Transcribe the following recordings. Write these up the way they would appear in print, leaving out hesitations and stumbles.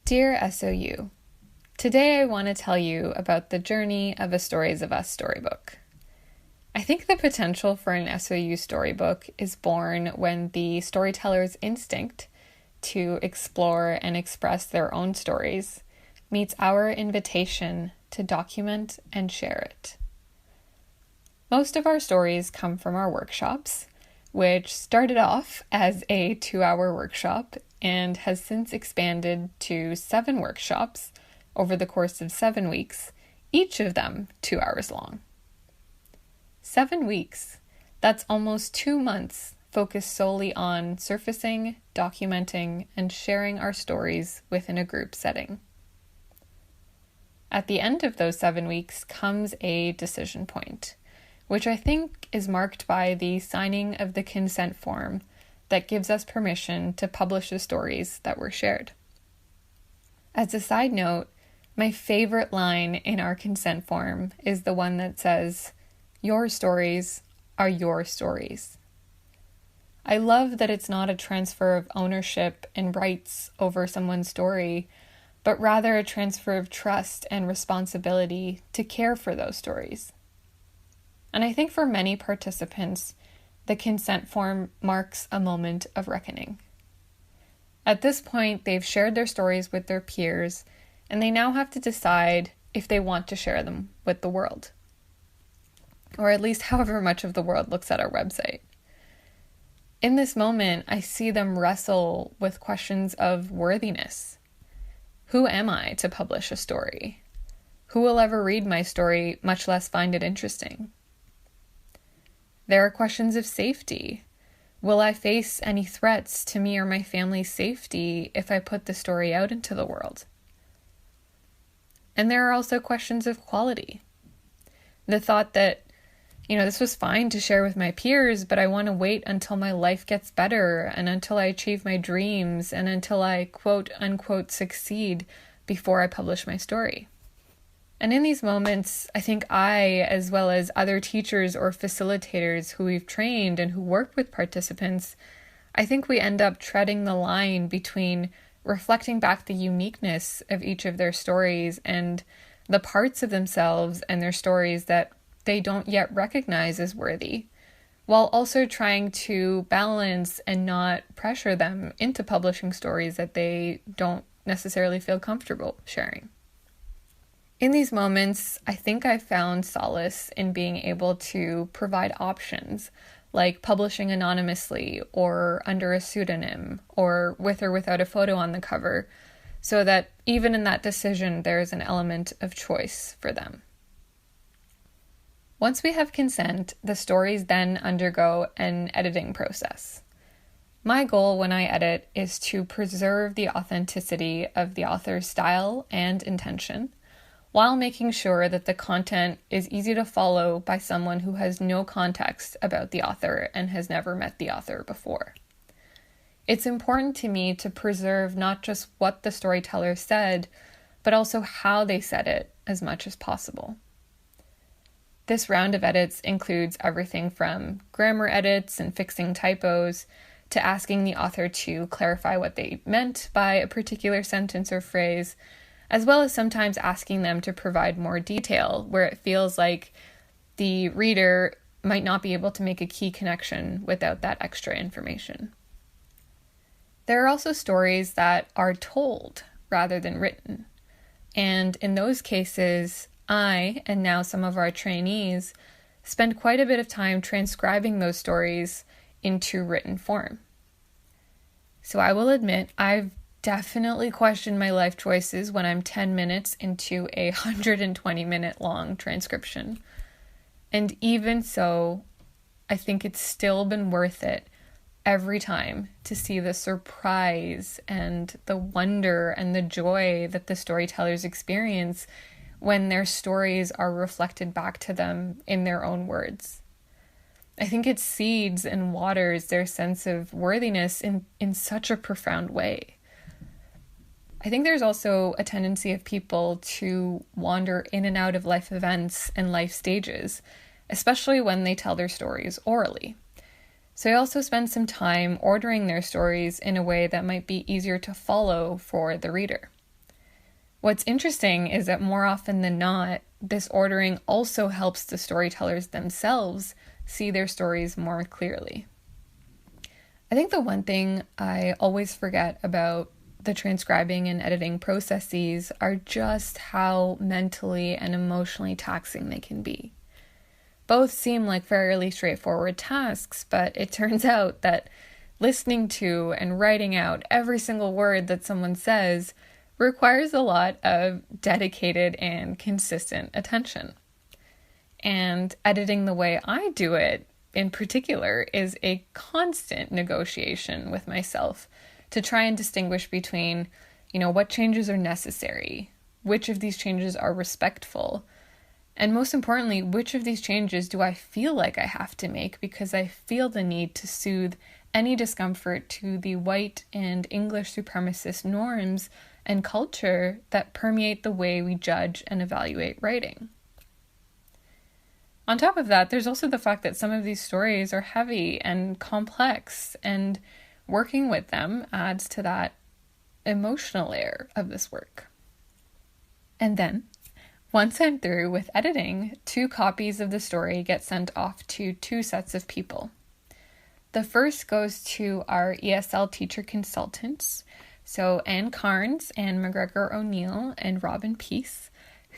Dear SoU, today I want to tell you about the journey of a Stories of Us storybook. I think the potential for an SoU storybook is born when the storyteller's instinct to explore and express their own stories meets our invitation to document and share it. Most of our stories come from our workshops, which started off as a 2-hour workshop and has since expanded to 7 workshops over the course of 7 weeks, each of them 2 hours long. 7 weeks, that's almost 2 months focused solely on surfacing, documenting, and sharing our stories within a group setting. At the end of those 7 weeks comes a decision point, which I think is marked by the signing of the consent form that gives us permission to publish the stories that were shared. As a side note, my favorite line in our consent form is the one that says, "Your stories are your stories." I love that it's not a transfer of ownership and rights over someone's story, but rather a transfer of trust and responsibility to care for those stories. And I think for many participants, the consent form marks a moment of reckoning. At this point, they've shared their stories with their peers, and they now have to decide if they want to share them with the world, or at least however much of the world looks at our website. In this moment, I see them wrestle with questions of worthiness. Who am I to publish a story? Who will ever read my story, much less find it interesting? There are questions of safety. Will I face any threats to me or my family's safety if I put the story out into the world? And there are also questions of quality. The thought that, this was fine to share with my peers, but I want to wait until my life gets better and until I achieve my dreams and until I quote unquote succeed before I publish my story. And in these moments, I think I, as well as other teachers or facilitators who we've trained and who work with participants, I think we end up treading the line between reflecting back the uniqueness of each of their stories and the parts of themselves and their stories that they don't yet recognize as worthy, while also trying to balance and not pressure them into publishing stories that they don't necessarily feel comfortable sharing. In these moments, I think I found solace in being able to provide options, like publishing anonymously or under a pseudonym or with or without a photo on the cover, so that even in that decision, there is an element of choice for them. Once we have consent, the stories then undergo an editing process. My goal when I edit is to preserve the authenticity of the author's style and intention, while making sure that the content is easy to follow by someone who has no context about the author and has never met the author before. It's important to me to preserve not just what the storyteller said, but also how they said it as much as possible. This round of edits includes everything from grammar edits and fixing typos to asking the author to clarify what they meant by a particular sentence or phrase, as well as sometimes asking them to provide more detail where it feels like the reader might not be able to make a key connection without that extra information. There are also stories that are told rather than written, and in those cases, I, and now some of our trainees, spend quite a bit of time transcribing those stories into written form. So I will admit, I've definitely questioned my life choices when I'm 10 minutes into a 120-minute long transcription. And even so, I think it's still been worth it every time to see the surprise and the wonder and the joy that the storytellers experience when their stories are reflected back to them in their own words. I think it seeds and waters their sense of worthiness in such a profound way. I think there's also a tendency of people to wander in and out of life events and life stages, especially when they tell their stories orally. So I also spend some time ordering their stories in a way that might be easier to follow for the reader. What's interesting is that more often than not, this ordering also helps the storytellers themselves see their stories more clearly. I think the one thing I always forget about the transcribing and editing processes are just how mentally and emotionally taxing they can be. Both seem like fairly straightforward tasks, but it turns out that listening to and writing out every single word that someone says requires a lot of dedicated and consistent attention. And editing the way I do it, in particular, is a constant negotiation with myself to try and distinguish between, what changes are necessary, which of these changes are respectful, and most importantly, which of these changes do I feel like I have to make because I feel the need to soothe any discomfort to the white and English supremacist norms and culture that permeate the way we judge and evaluate writing. On top of that, there's also the fact that some of these stories are heavy and complex, and working with them adds to that emotional layer of this work. And then, once I'm through with editing, 2 copies of the story get sent off to 2 sets of people. The first goes to our ESL teacher consultants, so Anne Carnes, Anne McGregor O'Neill, and Robin Peace,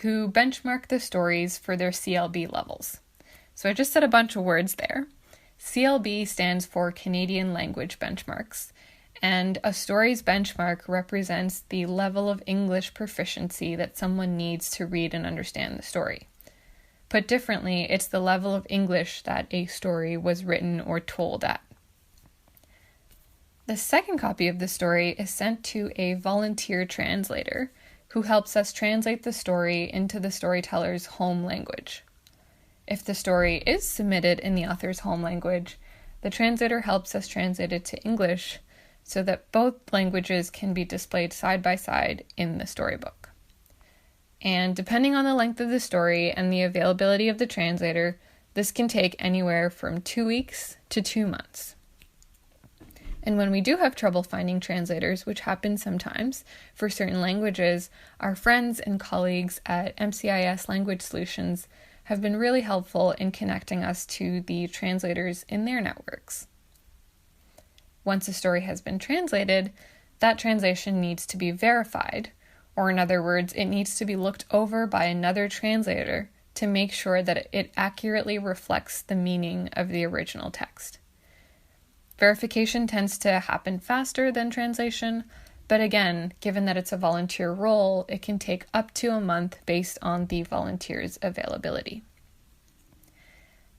who benchmark the stories for their CLB levels. So I just said a bunch of words there. CLB stands for Canadian Language Benchmarks, and a story's benchmark represents the level of English proficiency that someone needs to read and understand the story. Put differently, it's the level of English that a story was written or told at. The second copy of the story is sent to a volunteer translator who helps us translate the story into the storyteller's home language. If the story is submitted in the author's home language, the translator helps us translate it to English so that both languages can be displayed side by side in the storybook. And depending on the length of the story and the availability of the translator, this can take anywhere from 2 weeks to 2 months. And when we do have trouble finding translators, which happens sometimes for certain languages, our friends and colleagues at MCIS Language Solutions have been really helpful in connecting us to the translators in their networks. Once a story has been translated, that translation needs to be verified, or in other words, it needs to be looked over by another translator to make sure that it accurately reflects the meaning of the original text. Verification tends to happen faster than translation, but again, given that it's a volunteer role, it can take up to a month based on the volunteer's availability.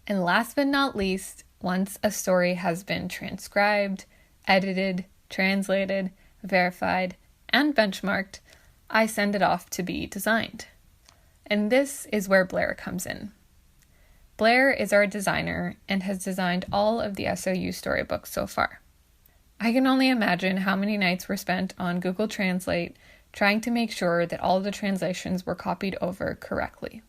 And last but not least, once a story has been transcribed, edited, translated, verified, and benchmarked, I send it off to be designed. And this is where Blair comes in. Blair is our designer and has designed all of the SoU storybooks so far. I can only imagine how many nights were spent on Google Translate trying to make sure that all the translations were copied over correctly.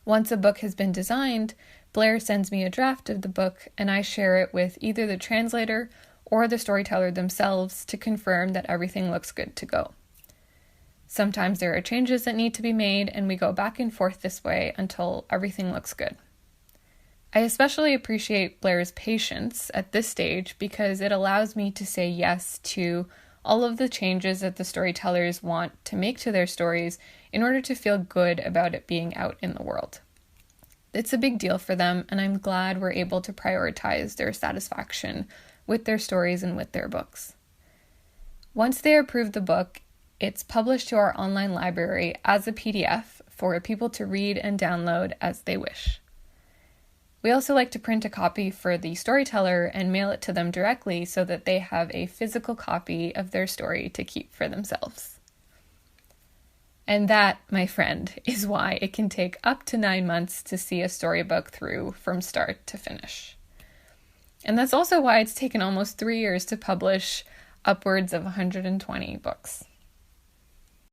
Once a book has been designed, Blair sends me a draft of the book and I share it with either the translator or the storyteller themselves to confirm that everything looks good to go. Sometimes there are changes that need to be made, and we go back and forth this way until everything looks good. I especially appreciate Blair's patience at this stage because it allows me to say yes to all of the changes that the storytellers want to make to their stories in order to feel good about it being out in the world. It's a big deal for them, and I'm glad we're able to prioritize their satisfaction with their stories and with their books. Once they approve the book, it's published to our online library as a PDF for people to read and download as they wish. We also like to print a copy for the storyteller and mail it to them directly so that they have a physical copy of their story to keep for themselves. And that, my friend, is why it can take up to 9 months to see a storybook through from start to finish. And that's also why it's taken almost 3 years to publish upwards of 120 books.